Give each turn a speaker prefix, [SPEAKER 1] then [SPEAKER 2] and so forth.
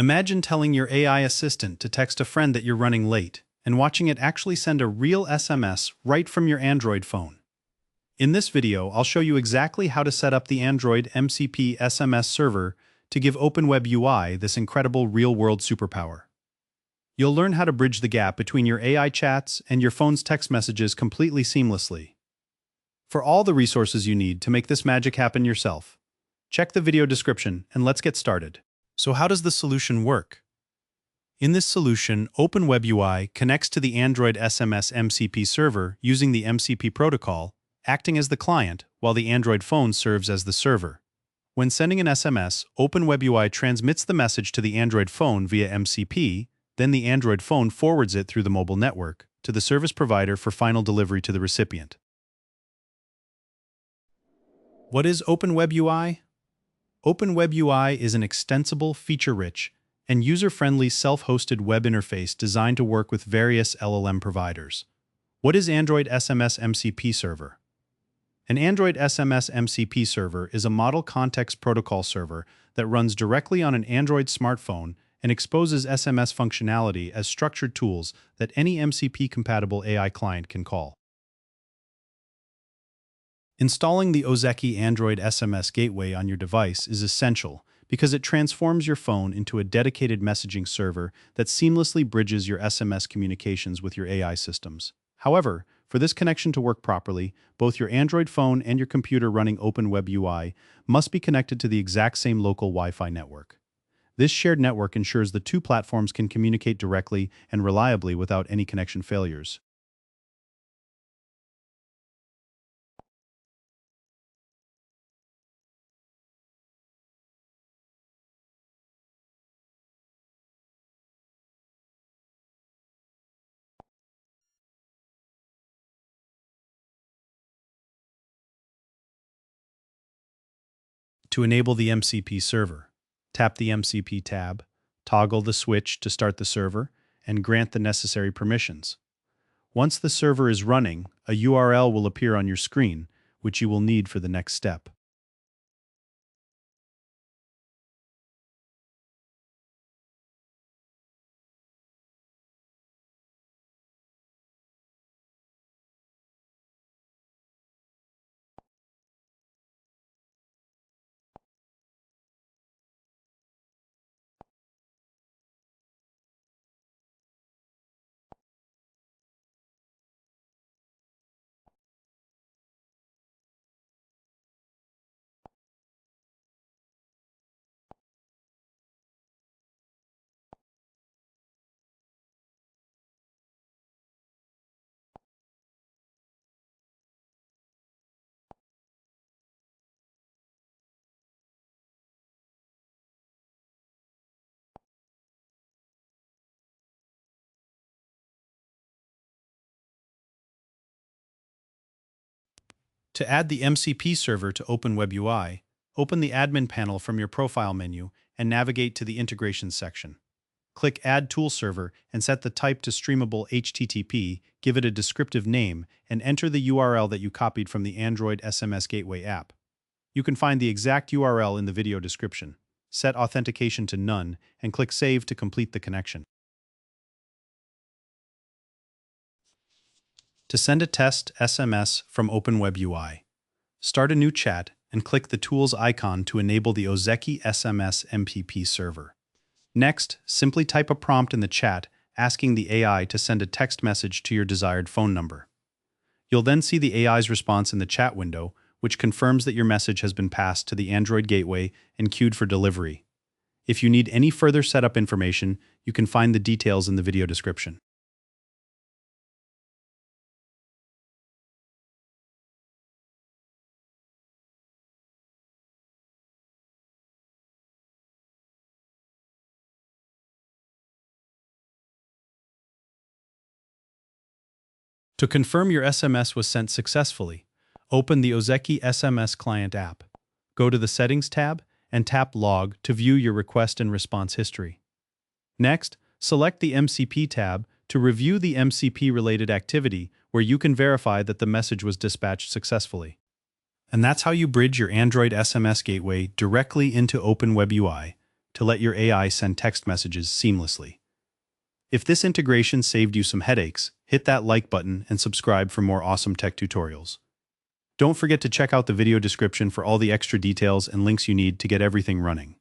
[SPEAKER 1] Imagine telling your AI assistant to text a friend that you're running late and watching it actually send a real SMS right from your Android phone. In this video, I'll show you exactly how to set up the Android MCP SMS Server to give OpenWebUI this incredible real-world superpower. You'll learn how to bridge the gap between your AI chats and your phone's text messages completely seamlessly. For all the resources you need to make this magic happen yourself, check the video description and let's get started. So how does the solution work? In this solution, OpenWebUI connects to the Android SMS MCP server using the MCP protocol, acting as the client while the Android phone serves as the server. When sending an SMS, OpenWebUI transmits the message to the Android phone via MCP, then the Android phone forwards it through the mobile network to the service provider for final delivery to the recipient. What is OpenWebUI? OpenWebUI is an extensible, feature-rich, and user-friendly self-hosted web interface designed to work with various LLM providers. What is Android SMS MCP Server? An Android SMS MCP server is a model context protocol server that runs directly on an Android smartphone and exposes SMS functionality as structured tools that any MCP-compatible AI client can call. Installing the Ozeki Android SMS Gateway on your device is essential because it transforms your phone into a dedicated messaging server that seamlessly bridges your SMS communications with your AI systems. However, for this connection to work properly, both your Android phone and your computer running OpenWebUI must be connected to the exact same local Wi-Fi network. This shared network ensures the two platforms can communicate directly and reliably without any connection failures. To enable the MCP server, tap the MCP tab, toggle the switch to start the server, and grant the necessary permissions. Once the server is running, a URL will appear on your screen, which you will need for the next step. To add the MCP server to OpenWebUI, open the Admin panel from your Profile menu and navigate to the Integrations section. Click Add Tool Server and set the type to streamable HTTP, give it a descriptive name, and enter the URL that you copied from the Android SMS Gateway app. You can find the exact URL in the video description. Set authentication to None and click Save to complete the connection. To send a test SMS from OpenWebUI, start a new chat and click the Tools icon to enable the Ozeki SMS MCP server. Next, simply type a prompt in the chat asking the AI to send a text message to your desired phone number. You'll then see the AI's response in the chat window, which confirms that your message has been passed to the Android Gateway and queued for delivery. If you need any further setup information, you can find the details in the video description. To confirm your SMS was sent successfully, open the Ozeki SMS Client app. Go to the Settings tab and tap Log to view your request and response history. Next, select the MCP tab to review the MCP-related activity where you can verify that the message was dispatched successfully. And that's how you bridge your Android SMS Gateway directly into OpenWebUI to let your AI send text messages seamlessly. If this integration saved you some headaches, hit that like button and subscribe for more awesome tech tutorials. Don't forget to check out the video description for all the extra details and links you need to get everything running.